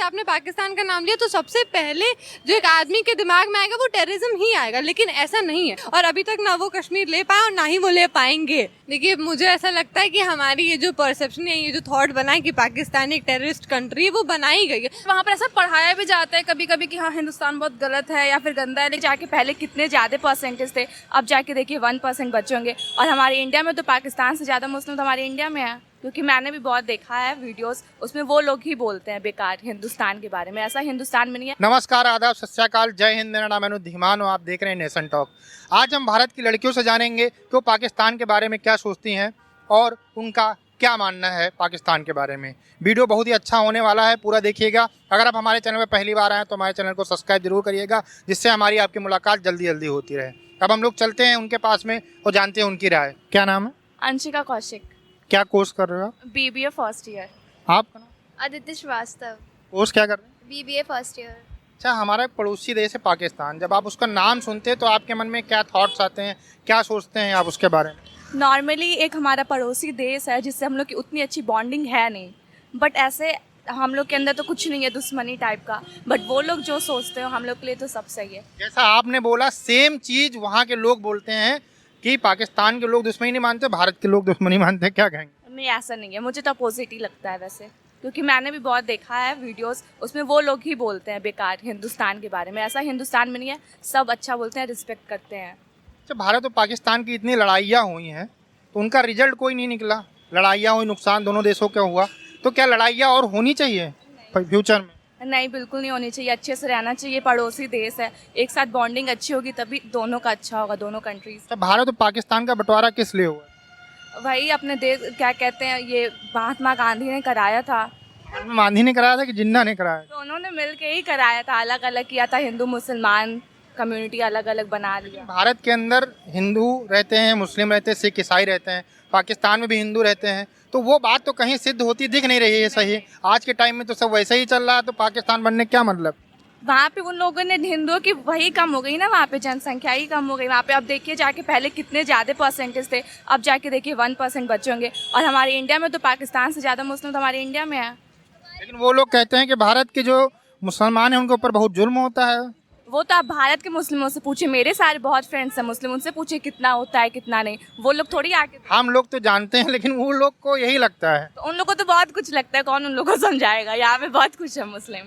आपने पाकिस्तान का नाम लिया तो सबसे पहले जो एक आदमी के दिमाग में आएगा वो टेररिज्म ही आएगा, लेकिन ऐसा नहीं है और अभी तक ना वो कश्मीर ले पाए और ना ही वो ले पाएंगे। देखिए मुझे ऐसा लगता है कि हमारी ये जो परसेप्शन है, ये जो थॉट बना है कि पाकिस्तान एक टेररिस्ट कंट्री, वो बनाई गई है। वहाँ पर ऐसा पढ़ाया भी जाता है कभी कभी कि हाँ हिंदुस्तान बहुत गलत है या फिर गंदा है, लेकिन जाके पहले कितने ज़्यादा परसेंटेज थे, अब जाके देखिए 1% बचे होंगे। और हमारे इंडिया में तो पाकिस्तान से ज़्यादा मुस्लिम तो हमारे इंडिया में है, क्योंकि मैंने भी बहुत देखा है वीडियोस, उसमें वो लोग ही बोलते हैं बेकार हिंदुस्तान के बारे में, ऐसा हिंदुस्तान में नहीं है। नमस्कार, आदाब, सत श्री अकाल, जय हिंद। मेरा नाम है धीमान और आप देख रहे हैं नेशन टॉक। आज हम भारत की लड़कियों से जानेंगे कि वो पाकिस्तान के बारे में क्या सोचती हैं और उनका क्या मानना है पाकिस्तान के बारे में। वीडियो बहुत ही अच्छा होने वाला है, पूरा देखिएगा। अगर आप हमारे चैनल पर पहली बार आए तो हमारे चैनल को सब्सक्राइब जरूर करिएगा, जिससे हमारी आपकी मुलाकात जल्दी जल्दी होती रहे। अब हम लोग चलते हैं उनके पास में और जानते हैं उनकी राय। क्या नाम है? अंशिका कौशिक, क्या कोर्स कर रहे हो आप? BBA first year. आपका नाम? आदित्य श्रीवास्तव, कोर्स क्या कर रहे हैं? BBA first year. अच्छा, हमारा एक पड़ोसी देश है पाकिस्तान। जब आप उसका नाम सुनते हैं तो आपके मन में क्या थॉट्स आते हैं, क्या सोचते हैं आप उसके बारे में? नॉर्मली एक हमारा पड़ोसी देश है जिससे हम लोग की उतनी अच्छी बॉन्डिंग है नहीं, बट ऐसे हम लोग के अंदर तो कुछ नहीं है दुश्मनी टाइप का, बट वो लोग जो सोचते हो हम लोग के लिए तो सब सही है। जैसा आपने बोला सेम चीज़ वहाँ के लोग बोलते हैं कि पाकिस्तान के लोग दुश्मनी नहीं मानते, भारत के लोग दुश्मनी मानते हैं। क्या कहेंगे? नहीं, ऐसा नहीं है, मुझे तो अपोजिट ही लगता है वैसे, क्योंकि मैंने भी बहुत देखा है वीडियोस, उसमें वो लोग ही बोलते हैं बेकार हिंदुस्तान के बारे में, ऐसा हिंदुस्तान में नहीं है, सब अच्छा बोलते हैं, रिस्पेक्ट करते हैं। अच्छा, भारत और पाकिस्तान की इतनी लड़ाइयाँ हुई हैं तो उनका रिजल्ट कोई नहीं निकला। लड़ाइयाँ हुई, नुकसान दोनों देशों का हुआ, तो क्या लड़ाइयाँ और होनी चाहिए फ्यूचर में? नहीं, बिल्कुल नहीं होनी चाहिए, अच्छे से रहना चाहिए, पड़ोसी देश है, एक साथ बॉन्डिंग अच्छी होगी तभी दोनों का अच्छा होगा, दोनों कंट्रीज। अच्छा, भारत और पाकिस्तान का बंटवारा किस लिए हुआ? वही अपने देश क्या कहते हैं, ये महात्मा गांधी ने कराया था। महात्मा गांधी ने कराया था कि जिन्ना ने कराया? तो उन्होंने मिल के ही कराया था, अलग अलग किया था, हिंदू मुसलमान कम्युनिटी अलग अलग बना लिया। भारत के अंदर हिंदू रहते हैं, मुस्लिम रहते हैं, सिख ईसाई रहते हैं, पाकिस्तान में भी हिंदू रहते हैं, तो वो बात तो कहीं सिद्ध होती दिख नहीं रही है। सही आज के टाइम में तो सब वैसे ही चल रहा है, तो पाकिस्तान बनने क्या मतलब? वहाँ पे उन लोगों ने हिंदुओं की वही कम हो गई ना, वहाँ पे जनसंख्या ही कम हो गई वहाँ पे। अब देखिए जाके पहले कितने ज़्यादा परसेंटेज थे, अब जाके देखिए 1% बचे होंगे। और हमारे इंडिया में तो पाकिस्तान से ज़्यादा मुस्लिम तो हमारे इंडिया में है। लेकिन वो लोग कहते हैं कि भारत के जो मुसलमान हैं उनके ऊपर बहुत जुल्म होता है। वो तो आप भारत के मुस्लिमों से पूछिए, मेरे सारे बहुत फ्रेंड्स हैं मुस्लिम, उनसे पूछिए कितना होता है कितना नहीं, वो लोग थोड़ी आके। हम लोग तो जानते हैं, लेकिन वो लोग को यही लगता है। तो उन लोगों को तो बहुत कुछ लगता है, कौन उन लोगों को समझाएगा, यहाँ पे बहुत कुछ है मुस्लिम।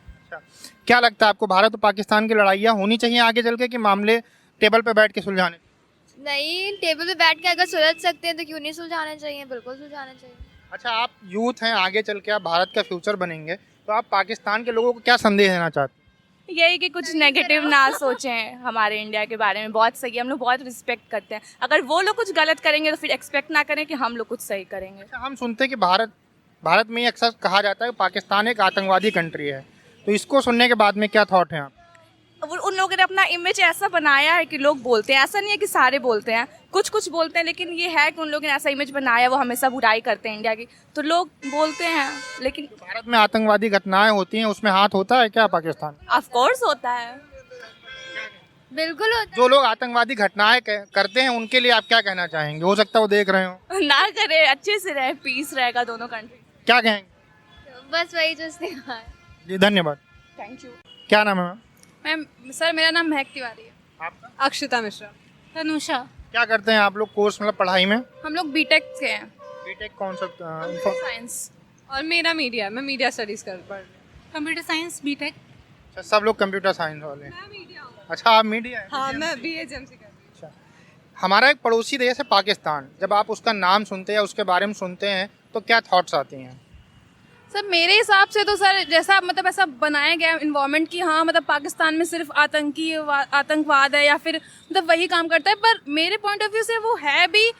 अच्छा, क्या लगता है आपको, भारत और पाकिस्तान की लड़ाइयाँ होनी चाहिए आगे चल के कि मामले टेबल पे बैठ के सुलझाने? नहीं, टेबल पे बैठ के अगर सुलझ सकते हैं तो क्यों नहीं सुलझाने चाहिए, बिल्कुल सुलझाने चाहिए। अच्छा, आप यूथ हैं, आगे चल के आप भारत का फ्यूचर बनेंगे, तो आप पाकिस्तान के लोगों को क्या संदेश देना चाहते हैं? यही कि कुछ नेगेटिव ना सोचें हमारे इंडिया के बारे में, बहुत सही है, हम लोग बहुत रिस्पेक्ट करते हैं। अगर वो लोग कुछ गलत करेंगे तो फिर एक्सपेक्ट ना करें कि हम लोग कुछ सही करेंगे। अच्छा, हम सुनते हैं कि भारत में अक्सर कहा जाता है कि पाकिस्तान एक आतंकवादी कंट्री है, तो इसको सुनने के बाद में क्या थॉट है आप? उन लोगों ने अपना इमेज ऐसा बनाया है कि लोग बोलते हैं, ऐसा नहीं है कि सारे बोलते हैं, कुछ कुछ बोलते हैं, लेकिन ये है कि उन लोगों ने ऐसा इमेज बनाया, वो हमेशा बुराई करते हैं इंडिया की, तो लोग बोलते हैं। लेकिन भारत में आतंकवादी घटनाएं होती हैं, उसमें हाथ होता है क्या पाकिस्तान? ऑफ कोर्स होता है, बिल्कुल होता जो लोग आतंकवादी घटनाएं करते हैं उनके लिए आप क्या कहना चाहेंगे? हो सकता है वो देख रहे हो। ना करे, अच्छे से रहे, पीस रहेगा दोनों कंट्री। क्या कहेंगे? है, बस वही जो उसने कहा है। जी, धन्यवाद। Thank you. क्या नाम है मैम? सर मेरा नाम महक तिवारी है। आपका? अक्षता मिश्रा। तनुषा। क्या करते हैं आप लोग कोर्स, मतलब पढ़ाई में? हम लोग बीटेक के हैं, बीटेक कौन सा? साइंस। और मेरा मीडिया, मैं मीडिया स्टडीज कर पढ़ रही हूँ। Computer science B Tech. अच्छा, सब लोग कंप्यूटर साइंस वाले हैं। मैं मीडिया हूँ। अच्छा, आप मीडिया है? हाँ, मैं BHMC कर रही हूँ। अच्छा, हमारा एक पड़ोसी देश है पाकिस्तान। जब आप उसका नाम सुनते हैं या उसके बारे में सुनते हैं तो क्या थॉट्स आती हैं? सर मेरे हिसाब से तो सर जैसा मतलब ऐसा बनाया गया इन्वायरमेंट कि हाँ मतलब पाकिस्तान में सिर्फ आतंकवाद है या फिर मतलब वही काम करता है, पर मेरे पॉइंट ऑफ व्यू से वो है भी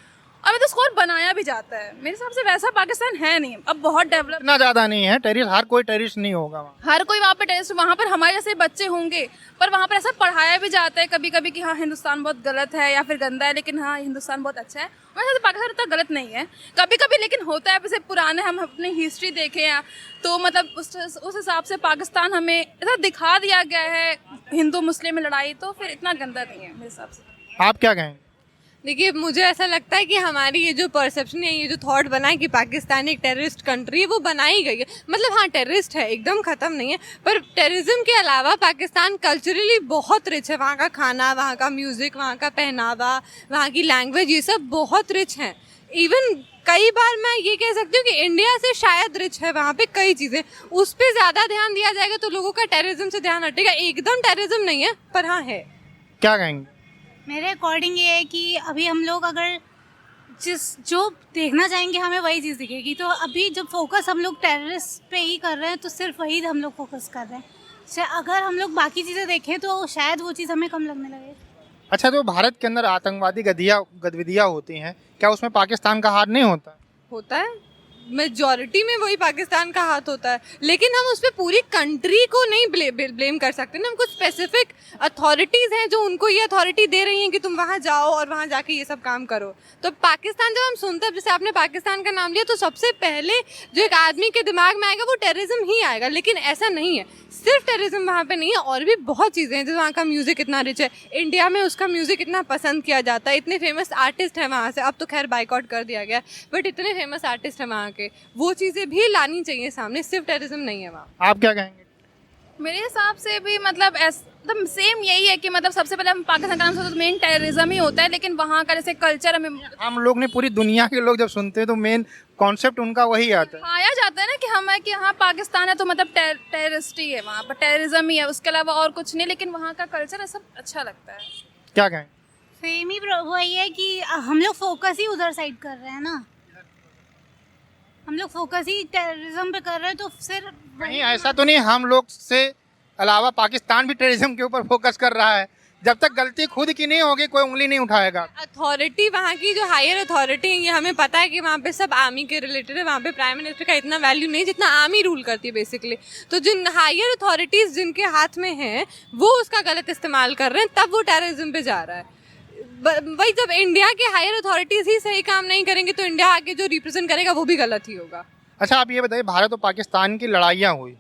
और मतलब उसको और बनाया भी जाता है। मेरे हिसाब से वैसा पाकिस्तान है नहीं, अब बहुत डेवलप। इतना ज़्यादा नहीं है टेररिस्ट, हर कोई टेररिस्ट नहीं होगा वहाँ। हर कोई वहाँ पे टेररिस्ट, वहाँ पर हमारे जैसे बच्चे होंगे, पर वहाँ पर ऐसा पढ़ाया भी जाता है कभी कभी कि हाँ हिंदुस्तान बहुत गलत है या फिर गंदा है, लेकिन हाँ हिंदुस्तान बहुत अच्छा है। वैसे तो पाकिस्तान इतना गलत नहीं है कभी कभी, लेकिन होता है जैसे पुराने हम अपनी हिस्ट्री देखें हैं तो मतलब उस हिसाब से पाकिस्तान हमें ऐसा दिखा दिया गया है हिंदू मुस्लिम में लड़ाई, तो फिर इतना गंदा नहीं है मेरे हिसाब से। आप क्या कहेंगे? देखिए मुझे ऐसा लगता है कि हमारी ये जो परसेप्शन है, ये जो थॉट बना है कि पाकिस्तान एक टेररिस्ट कंट्री है, वो बनाई गई है। मतलब हाँ, टेररिस्ट है, एकदम ख़त्म नहीं है, पर टेररिज्म के अलावा पाकिस्तान कल्चरली बहुत रिच है। वहाँ का खाना, वहाँ का म्यूज़िक, वहाँ का पहनावा, वहाँ की लैंग्वेज, ये सब बहुत रिच हैं। इवन कई बार मैं ये कह सकती हूँ कि इंडिया से शायद रिच है वहाँ पे कई चीज़ें। उस पर ज़्यादा ध्यान दिया जाएगा तो लोगों का टेररिज्म से ध्यान हटेगा। एकदम टेररिज्म नहीं है, पर हाँ है। क्या कहेंगे? मेरे अकॉर्डिंग ये है कि अभी हम लोग अगर जो देखना चाहेंगे हमें वही चीज़ दिखेगी। तो अभी जब फोकस हम लोग टेररिस्ट पे ही कर रहे हैं तो सिर्फ वही हम लोग फोकस कर रहे हैं। अगर हम लोग बाकी चीज़ें देखें तो शायद वो चीज़ हमें कम लगने लगे। अच्छा, तो भारत के अंदर आतंकवादी गतिविधियाँ होती हैं, क्या उसमें पाकिस्तान का हाथ नहीं होता? होता है, मेजॉरिटी में वही पाकिस्तान का हाथ होता है, लेकिन हम उस पर पूरी कंट्री को नहीं ब्लेम कर सकते ना। हम कुछ स्पेसिफिक अथॉरिटीज़ हैं जो उनको ये अथॉरिटी दे रही हैं कि तुम वहाँ जाओ और वहाँ जाके ये सब काम करो। तो पाकिस्तान जब हम सुनते हैं, जैसे आपने पाकिस्तान का नाम लिया, तो सबसे पहले जो एक आदमी के दिमाग में आएगा वो टेररिज्म ही आएगा। लेकिन ऐसा नहीं है, सिर्फ टेररिज्म वहाँ पे नहीं है, और भी बहुत चीज़ें हैं। जैसे वहाँ का म्यूज़िक इतना रिच है, इंडिया में उसका म्यूज़िक इतना पसंद किया जाता है, इतने फेमस आर्टिस्ट हैं वहाँ से। अब तो खैर बाइकआउट कर दिया गया, बट इतने फेमस आर्टिस्ट हैं वहाँ के, वो चीज़ें भी लानी चाहिए सामने। सिर्फ टेररिज्म नहीं है वहाँ। आप क्या कहेंगे? मेरे हिसाब से भी मतलब एकदम सेम यही है कि मतलब सबसे पहले हम पाकिस्तान का नाम सुनते तो मेन टेररिज्म ही होता है, लेकिन वहाँ का जैसे कल्चर हमें हम लोग ने, पूरी दुनिया के लोग जब सुनते हैं तो मेन कॉन्सेप्ट उनका वही आता है। खाया जाता है ना कि हाँ पाकिस्तान है तो मतलब टेररिस्ट ही है, वहाँ पर टेररिज्म ही है, उसके अलावा और कुछ नहीं। लेकिन वहाँ का कल्चर सब अच्छा लगता है। क्या कहें? सेम ही वही है कि हम लोग फोकस ही उधर साइड कर रहे हैं ना। हम लोग फोकस ही टेररिज्म पे कर रहे हैं तो सिर्फ नहीं, ऐसा तो नहीं। हम लोग से अलावा पाकिस्तान भी टेररिज्म के ऊपर फोकस कर रहा है। जब तक गलती खुद की नहीं होगी कोई उंगली नहीं उठाएगा। अथॉरिटी, वहाँ की जो हायर अथॉरिटी है, ये हमें पता है कि वहाँ पे सब आर्मी के रिलेटेड है। वहाँ पे प्राइम मिनिस्टर का इतना वैल्यू नहीं जितना आर्मी रूल करती है बेसिकली। तो जिन हायर अथॉरिटीज़ जिनके हाथ में हैं वो उसका गलत इस्तेमाल कर रहे हैं, तब वो टेररिज्म पे जा रहा है। वही जब इंडिया के हायर अथॉरिटीज़ ही सही काम नहीं करेंगे तो इंडिया आगे जो रिप्रेजेंट करेगा वो भी गलत ही होगा। अच्छा, आप ये बताइए, भारत और पाकिस्तान की लड़ाइयाँ हुई,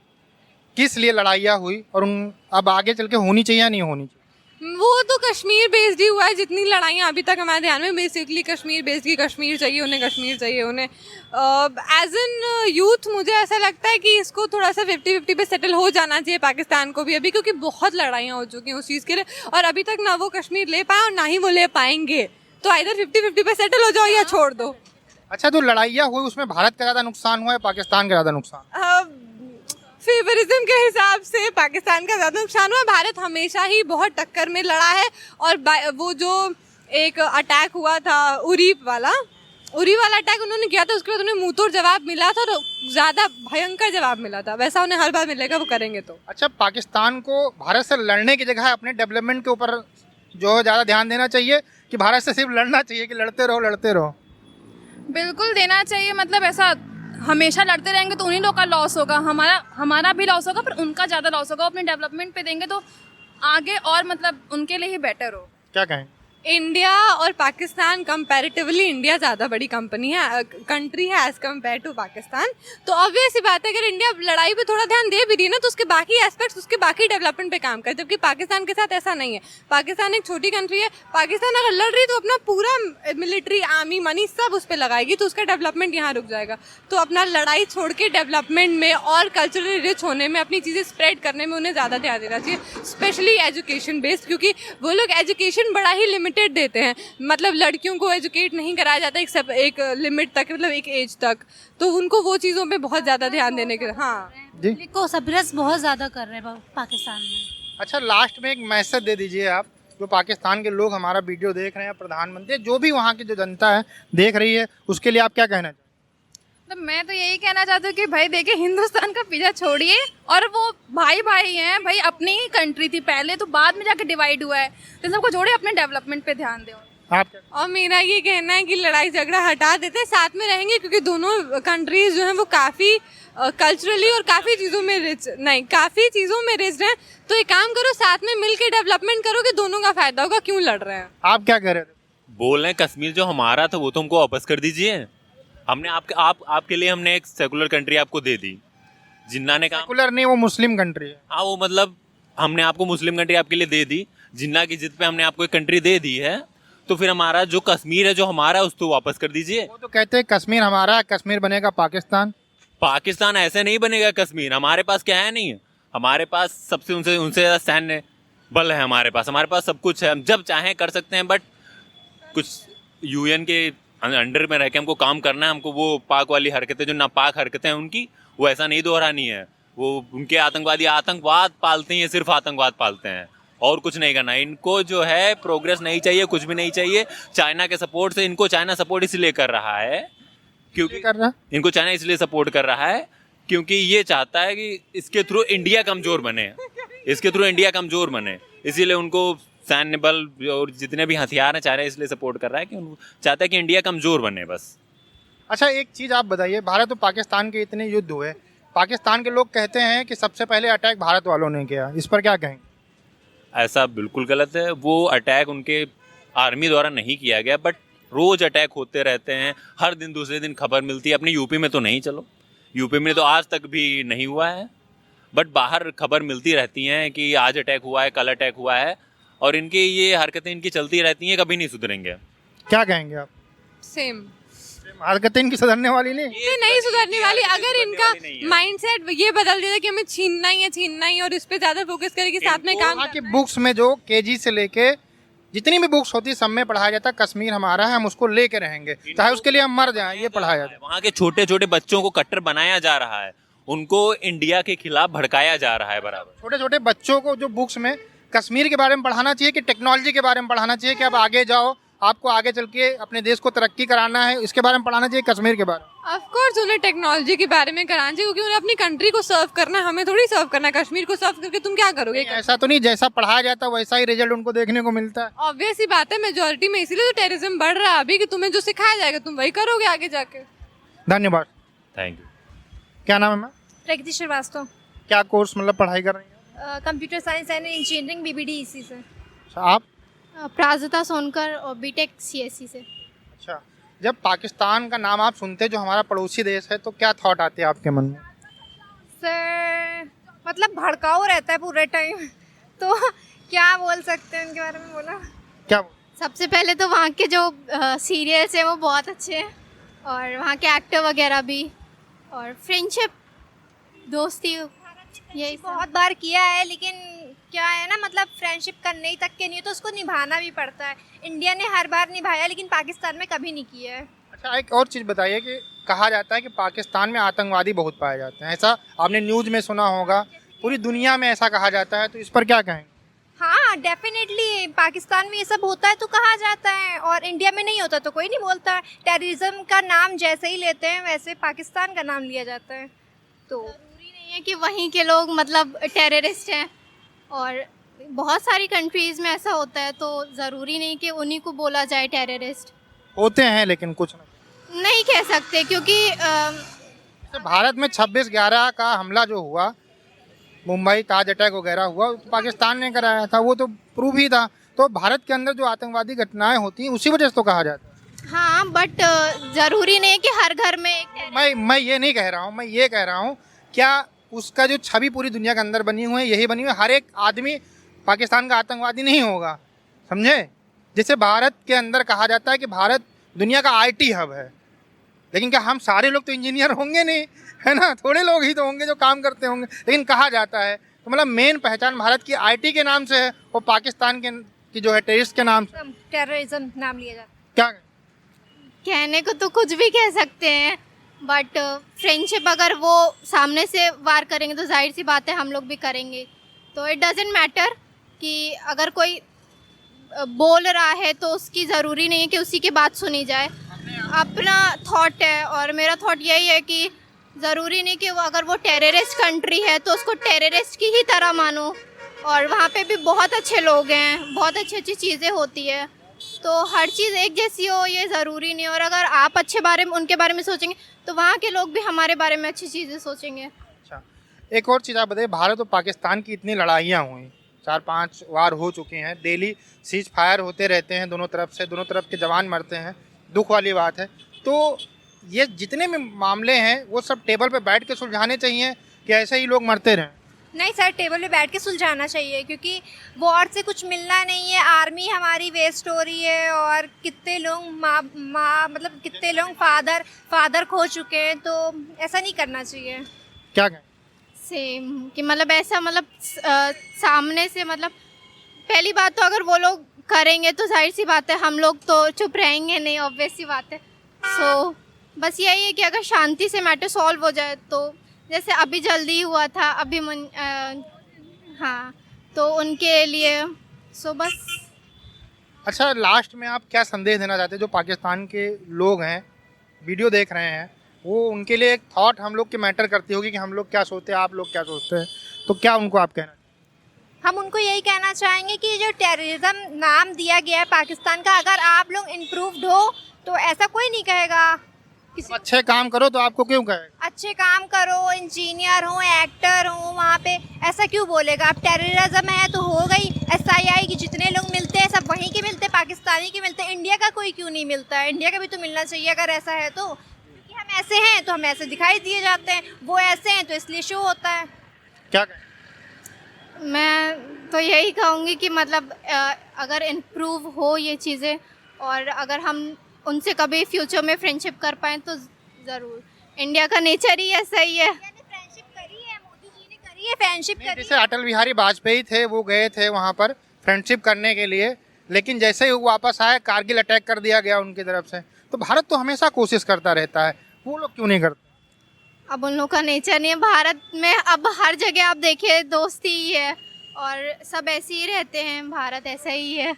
किस लिए लड़ाइयाँ हुई और उन अब आगे चल के होनी चाहिए या नहीं होनी चाहिए? वो तो कश्मीर बेस्ड ही हुआ है। जितनी लड़ाइयाँ अभी तक हमारे ध्यान में बेसिकली कश्मीर बेस्ड की, कश्मीर चाहिए उन्हें, कश्मीर चाहिए उन्हें। एज एन यूथ मुझे ऐसा लगता है कि इसको थोड़ा सा 50-50 पे सेटल हो जाना चाहिए पाकिस्तान को भी अभी, क्योंकि बहुत लड़ाइयाँ हो चुकी हैं उस चीज़ के लिए, और अभी तक ना वो कश्मीर ले पाए और ना ही वो ले पाएंगे। तो इधर 50-50 पे सेटल हो जाओ या छोड़ दो। अच्छा, तो लड़ाइयाँ हुई उसमें भारत का ज़्यादा नुकसान हुआ है पाकिस्तान का ज़्यादा नुकसान? फेवरिज्म के हिसाब से पाकिस्तान का ज़्यादा नुकसान हुआ। भारत हमेशा ही बहुत टक्कर में लड़ा है, और वो जो एक अटैक हुआ था उरी वाला अटैक उन्होंने किया था, उसके बाद उन्हें मुंह तोड़ जवाब मिला था और ज़्यादा भयंकर जवाब मिला था। वैसा उन्हें हर बार मिलेगा, वो करेंगे तो। अच्छा, पाकिस्तान को भारत से लड़ने की जगह अपने डेवलपमेंट के ऊपर जो है ज़्यादा ध्यान देना चाहिए कि भारत से सिर्फ लड़ना चाहिए कि लड़ते रहो? बिल्कुल देना चाहिए। मतलब ऐसा हमेशा लड़ते रहेंगे तो उन्हीं लोग का लॉस होगा, हमारा भी लॉस होगा, पर उनका ज़्यादा लॉस होगा। अपने डेवलपमेंट पे देंगे तो आगे और मतलब उनके लिए ही बेटर हो। क्या कहें? इंडिया और पाकिस्तान कंपैरेटिवली, इंडिया ज़्यादा बड़ी कंट्री है एज़ कम्पेयर टू पाकिस्तान। तो ऑब्वियस सी बात है, अगर इंडिया लड़ाई पे थोड़ा ध्यान दे भी रही है ना तो उसके बाकी एस्पेक्ट्स, उसके बाकी डेवलपमेंट पे काम करे, जबकि पाकिस्तान के साथ ऐसा नहीं है। पाकिस्तान एक छोटी कंट्री है। पाकिस्तान अगर लड़ रही तो अपना पूरा मिलिट्री, आर्मी, मनी सब उस पर लगाएगी, तो उसका डेवलपमेंट यहाँ रुक जाएगा। तो अपना लड़ाई छोड़ के डेवलपमेंट में और कल्चरली रिच होने में, अपनी चीज़ें स्प्रेड करने में उन्हें ज़्यादा ध्यान देना चाहिए, स्पेशली एजुकेशन बेस्ड, क्योंकि वो लोग एजुकेशन बड़ा ही लिमिटेड देते हैं। मतलब लड़कियों को एजुकेट नहीं कराया जाता एक लिमिट तक, मतलब एक एज तक। तो उनको वो चीज़ों पे बहुत ज़्यादा ध्यान देने के। हाँ जी, को सब्रस बहुत ज़्यादा कर रहे हैं पाकिस्तान में। अच्छा, लास्ट में एक मैसेज दे दीजिए आप, जो पाकिस्तान के लोग हमारा वीडियो देख रहे हैं, प्रधानमंत्री, जो भी वहाँ की जो जनता है देख रही है, उसके लिए आप क्या कहना चाहेंगे? तो मैं तो यही कहना चाहती हूँ कि भाई देखिए, हिंदुस्तान का पीछा छोड़िए, और वो भाई हैं भाई, अपनी ही कंट्री थी पहले, तो बाद में जाके डिवाइड हुआ है, तो सबको जोड़े, अपने डेवलपमेंट पे ध्यान दो। आप क्या? और मेरा ये कहना है कि लड़ाई झगड़ा हटा देते, साथ में रहेंगे, क्योंकि दोनों कंट्रीज जो हैं वो काफ़ी कल्चरली और काफ़ी चीज़ों में रिच हैं। तो एक काम करो, साथ में मिल के डेवलपमेंट करोगे, दोनों का फायदा होगा। क्यों लड़ रहे हैं? आप क्या कह रहे थे? बोल रहे हैं कश्मीर जो हमारा था वो तो हमको वापस कर दीजिए। हमने आपके लिए हमने एक सेकुलर कंट्री आपको दे दी। जिन्ना ने कहा सेकुलर नहीं, वो मुस्लिम कंट्री है। हाँ, वो मतलब हमने आपको मुस्लिम कंट्री आपके लिए दे दी। जिन्ना की जिद पे हमने आपको एक कंट्री दे दी है, तो फिर हमारा जो कश्मीर है जो हमारा है उसको वापस कर दीजिए। वो तो कहते हैं कश्मीर हमारा है, कश्मीर बनेगा पाकिस्तान। पाकिस्तान ऐसे नहीं बनेगा कश्मीर। हमारे पास क्या है, नहीं हमारे पास सबसे उनसे उनसे ज़्यादा सैन्य बल है, हमारे पास सब कुछ है, हम जब चाहें कर सकते हैं। बट कुछ यूएन के अंडर में रह के हमको काम करना है। हमको वो पाक वाली हरकतें, जो नापाक हरकतें हैं उनकी, वो ऐसा नहीं दोहरानी है। वो उनके आतंकवादी आतंकवाद पालते हैं, सिर्फ आतंकवाद पालते हैं और कुछ नहीं करना। इनको जो है प्रोग्रेस नहीं चाहिए, कुछ भी नहीं चाहिए। चाइना के सपोर्ट से, इनको चाइना सपोर्ट इसलिए कर रहा है क्योंकि कर रहा है? इनको चाइना इसलिए सपोर्ट कर रहा है क्योंकि ये चाहता है कि इसके थ्रू इंडिया कमजोर बने, इसीलिए उनको सैन्य बल और जितने भी हथियार हैं चाइना इसलिए सपोर्ट कर रहा है कि उनको चाहता है कि इंडिया कमजोर बने बस। अच्छा, एक चीज़ आप बताइए, भारत और पाकिस्तान के इतने युद्ध हुए, पाकिस्तान के लोग कहते हैं कि सबसे पहले अटैक भारत वालों ने किया, इस पर क्या कहेंगे? ऐसा बिल्कुल गलत है। वो अटैक उनके आर्मी द्वारा नहीं किया गया, बट रोज अटैक होते रहते हैं, हर दिन दूसरे दिन खबर मिलती है। अपने यूपी में तो नहीं, चलो यूपी में तो आज तक भी नहीं हुआ है, बट बाहर खबर मिलती रहती हैं कि आज अटैक हुआ है, कल अटैक हुआ है, और इनकी ये हरकतें इनकी चलती रहती हैं, कभी नहीं सुधरेंगे। क्या कहेंगे आप? सेम हरकतें इनकी सुधरने वाली नहीं। ये नहीं सुधरने वाली। अगर इनका माइंडसेट ये बदल देता कि हमें छीनना ही है और इस पे ज्यादा फोकस करेगी, साथ में काम वहाँ की बुक्स में जो केजी से लेके जितनी भी बुक्स होती है सब में पढ़ाया जाता है कश्मीर हमारा है, हम उसको लेके रहेंगे, चाहे उसके लिए हम मर जाएं, ये पढ़ाया जाता है। वहाँ के छोटे छोटे बच्चों को कट्टर बनाया जा रहा है, उनको इंडिया के खिलाफ भड़काया जा रहा है बराबर। छोटे छोटे बच्चों को जो बुक्स में कश्मीर के बारे में पढ़ाना चाहिए कि टेक्नोलॉजी के बारे में पढ़ाना चाहिए कि अब आगे जाओ, आपको आगे चल के अपने देश को तरक्की कराना है, इसके बारे में पढ़ाना चाहिए कश्मीर के बारे में। ऑफ कोर्स उन्हें टेक्नोलॉजी के बारे में कराना चाहिए, क्योंकि उन्हें अपनी कंट्री को सर्व करना है, हमें थोड़ी सर्व करना है। कश्मीर को सर्व करके तुम क्या करोगे? ऐसा तो नहीं, जैसा पढ़ाया जाता है वैसा ही रिजल्ट उनको देखने को मिलता है। ऑब्वियस ही बात है, मेजोरिटी में इसीलिए तो टेररिज्म बढ़ रहा है अभी, कि तुम्हें जो सिखाया जाएगा तुम वही करोगे आगे जाके। धन्यवाद। Thank you. क्या नाम है मैम? प्रगति श्रीवास्तव, क्या कोर्स मतलब पढ़ाई कर रही हैं? Computer science and engineering, BBD इसी से। अच्छा, आप? प्राजता सोनकर और बीटेक CSE से। अच्छा, जब पाकिस्तान का नाम आप सुनते जो हमारा पड़ोसी देश है, तो क्या थॉट आते हैं आपके मन में? सर मतलब भड़काऊ रहता है पूरे टाइम, तो क्या बोल सकते हैं उनके बारे में? बोला क्या? सबसे पहले तो वहाँ के जो सीरियल्स हैं वो बहुत अच्छे हैं, और वहाँ के एक्टर वगैरह भी, और फ्रेंडशिप, दोस्ती, यही बहुत बार किया है, लेकिन क्या है ना, मतलब फ्रेंडशिप करने ही तक के नहीं है तो उसको निभाना भी पड़ता है। इंडिया ने हर बार निभाया, लेकिन पाकिस्तान में कभी नहीं किया है। अच्छा, एक और चीज़ बताइए कि कहा जाता है कि पाकिस्तान में आतंकवादी बहुत पाए जाते हैं, ऐसा आपने न्यूज़ में सुना होगा, पूरी दुनिया में ऐसा कहा जाता है, तो इस पर क्या कहेंगे? हाँ, डेफिनेटली पाकिस्तान में ये सब होता है तो कहा जाता है, और इंडिया में नहीं होता तो कोई नहीं बोलता। टेररिज्म का नाम जैसे ही लेते हैं वैसे पाकिस्तान का नाम लिया जाता है। तो ज़रूरी नहीं है कि वहीं के लोग मतलब टेररिस्ट हैं, और बहुत सारी कंट्रीज़ में ऐसा होता है, तो ज़रूरी नहीं कि उन्हीं को बोला जाए टेररिस्ट। होते हैं लेकिन कुछ नहीं कह सकते, क्योंकि जैसे भारत में 26/11 का हमला जो हुआ, मुंबई ताज अटैक वगैरह हुआ, तो पाकिस्तान ने कराया था, वो तो प्रूफ ही था। तो भारत के अंदर जो आतंकवादी घटनाएं होती हैं उसी वजह से तो कहा जाता है। हाँ, बट ज़रूरी नहीं है कि हर घर में एक मैं ये नहीं कह रहा हूँ, मैं ये कह रहा हूँ क्या उसका जो छवि पूरी दुनिया के अंदर बनी हुई है, यही बनी हुई है, हर एक आदमी पाकिस्तान का आतंकवादी नहीं होगा, समझे? जैसे भारत के अंदर कहा जाता है कि भारत दुनिया का IT हब है, लेकिन क्या हम सारे लोग तो इंजीनियर होंगे नहीं, है ना? थोड़े लोग ही तो होंगे जो काम करते होंगे, लेकिन कहा जाता है। तो मतलब मेन पहचान भारत की IT के नाम से है, और पाकिस्तान की जो है टेररिस्ट के नाम से। टेररिज्म नाम लिया जाता है। क्या कहने को तो कुछ भी कह सकते हैं, बट फ्रेंडशिप अगर वो सामने से वार करेंगे तो जाहिर सी बात है हम लोग भी करेंगे। तो इट डजेंट मैटर कि अगर कोई बोल रहा है तो उसकी ज़रूरी नहीं है कि उसी की बात सुनी जाए। अपना थॉट है, और मेरा थॉट यही है कि ज़रूरी नहीं कि वो अगर वो टेररिस्ट कंट्री है तो उसको टेररिस्ट की ही तरह मानो, और वहाँ पे भी बहुत अच्छे लोग हैं, बहुत अच्छी अच्छी चीज़ें होती है, तो हर चीज़ एक जैसी हो ये ज़रूरी नहीं। और अगर आप अच्छे बारे में उनके बारे में सोचेंगे तो वहाँ के लोग भी हमारे बारे में अच्छी चीज़ें सोचेंगे। अच्छा, एक और चीज़ आप बताइए, भारत और पाकिस्तान की इतनी लड़ाइयाँ हुई, 4-5 वार हो चुकी हैं, डेली सीज फायर होते रहते हैं दोनों तरफ से, दोनों तरफ के जवान मरते हैं, दुख वाली बात है। तो ये जितने भी मामले हैं वो सब टेबल पे बैठ के सुलझाने चाहिए कि ऐसे ही लोग मरते रहें? नहीं सर, टेबल पे बैठ के सुलझाना चाहिए, क्योंकि वॉर से कुछ मिलना नहीं है। आर्मी हमारी वेस्ट हो रही है और कितने लोग माँ मतलब कितने लोग फादर खो चुके हैं, तो ऐसा नहीं करना चाहिए। क्या कहें? सेम कि मतलब ऐसा मतलब सामने से मतलब पहली बात तो अगर वो लोग करेंगे तो जाहिर सी बात है हम लोग तो चुप रहेंगे नहीं, ऑब्वियस सी बात है। सो बस यही है कि अगर शांति से मैटर सॉल्व हो जाए, तो जैसे अभी जल्दी हुआ था अभी हाँ, तो उनके लिए सो बस। अच्छा, लास्ट में आप क्या संदेश देना चाहते हैं जो पाकिस्तान के लोग हैं, वीडियो देख रहे हैं, वो उनके लिए एक थॉट हम लोग की मैटर करती होगी कि हम लोग क्या सोचते हैं, आप लोग क्या सोचते हैं, तो क्या उनको आप कहना? हम उनको यही कहना चाहेंगे कि जो टेररिज्म नाम दिया गया है पाकिस्तान का, अगर आप लोग इम्प्रूव्ड हो तो ऐसा कोई नहीं कहेगा। किसी अच्छे काम करो तो आपको क्यों कहेगा? अच्छे काम करो, इंजीनियर हो, एक्टर हो, वहाँ पे ऐसा क्यों बोलेगा? अब टेररिज्म है तो हो गई। SII की जितने लोग मिलते हैं सब वहीं के मिलते हैं, पाकिस्तानी के मिलते हैं, इंडिया का कोई क्यों नहीं मिलता है? इंडिया का भी तो मिलना चाहिए अगर ऐसा है तो। क्योंकि हम ऐसे हैं तो हम ऐसे दिखाई दिए जाते हैं, वो ऐसे हैं तो इसलिए शो होता है। क्या कहें? मैं तो यही कहूँगी कि मतलब अगर इम्प्रूव हो ये चीज़ें, और अगर हम उनसे कभी फ्यूचर में फ्रेंडशिप कर पाएँ तो ज़रूर। इंडिया का नेचर ही ऐसा ही है। फ्रेंडशिप करी है, मोदी जी ने करी है, फ्रेंडशिप नहीं, करी जैसे अटल बिहारी वाजपेयी थे, वो गए थे वहाँ पर फ्रेंडशिप करने के लिए, लेकिन जैसे ही वो वापस आए कारगिल अटैक कर दिया गया उनकी तरफ से। तो भारत तो हमेशा कोशिश करता रहता है, वो लोग क्यों नहीं करते? अब उन लोग का नेचर नहीं है। भारत में अब हर जगह आप देखिए दोस्ती ही है और सब ऐसे ही रहते हैं। भारत ऐसा ही है,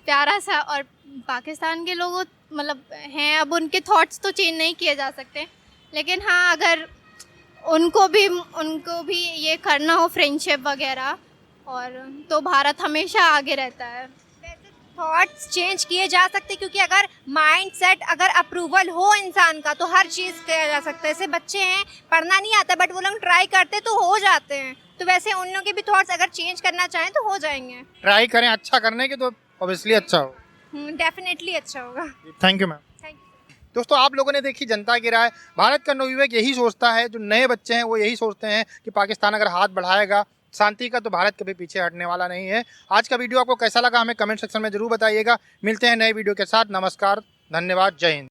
प्यारा सा। और पाकिस्तान के लोग मतलब हैं, अब उनके थॉट्स तो चेंज नहीं किए जा सकते, लेकिन हाँ अगर उनको भी ये करना हो फ्रेंडशिप वगैरह, और तो भारत हमेशा आगे रहता है। थॉट्स चेंज किए जा सकते, क्योंकि अगर माइंड सेट अगर अप्रूवल हो इंसान का तो हर चीज़ किया जा सकता है। जैसे बच्चे हैं, पढ़ना नहीं आता बट वो लोग ट्राई करते तो हो जाते हैं, तो वैसे उन लोगों के भी थॉट्स अगर चेंज करना चाहें तो हो जाएंगे। ट्राई करें अच्छा करने की तो ऑब्वियसली अच्छा हो। डेफिनेटली अच्छा होगा। Thank you ma'am. Thank you. दोस्तों, आप लोगों ने देखी जनता की राय। भारत का नवयुवक यही सोचता है, जो नए बच्चे हैं वो यही सोचते हैं कि पाकिस्तान अगर हाथ बढ़ाएगा शांति का तो भारत कभी पीछे हटने वाला नहीं है। आज का वीडियो आपको कैसा लगा हमें कमेंट सेक्शन में जरूर बताइएगा। मिलते हैं नए वीडियो के साथ। नमस्कार, धन्यवाद, जय हिंद।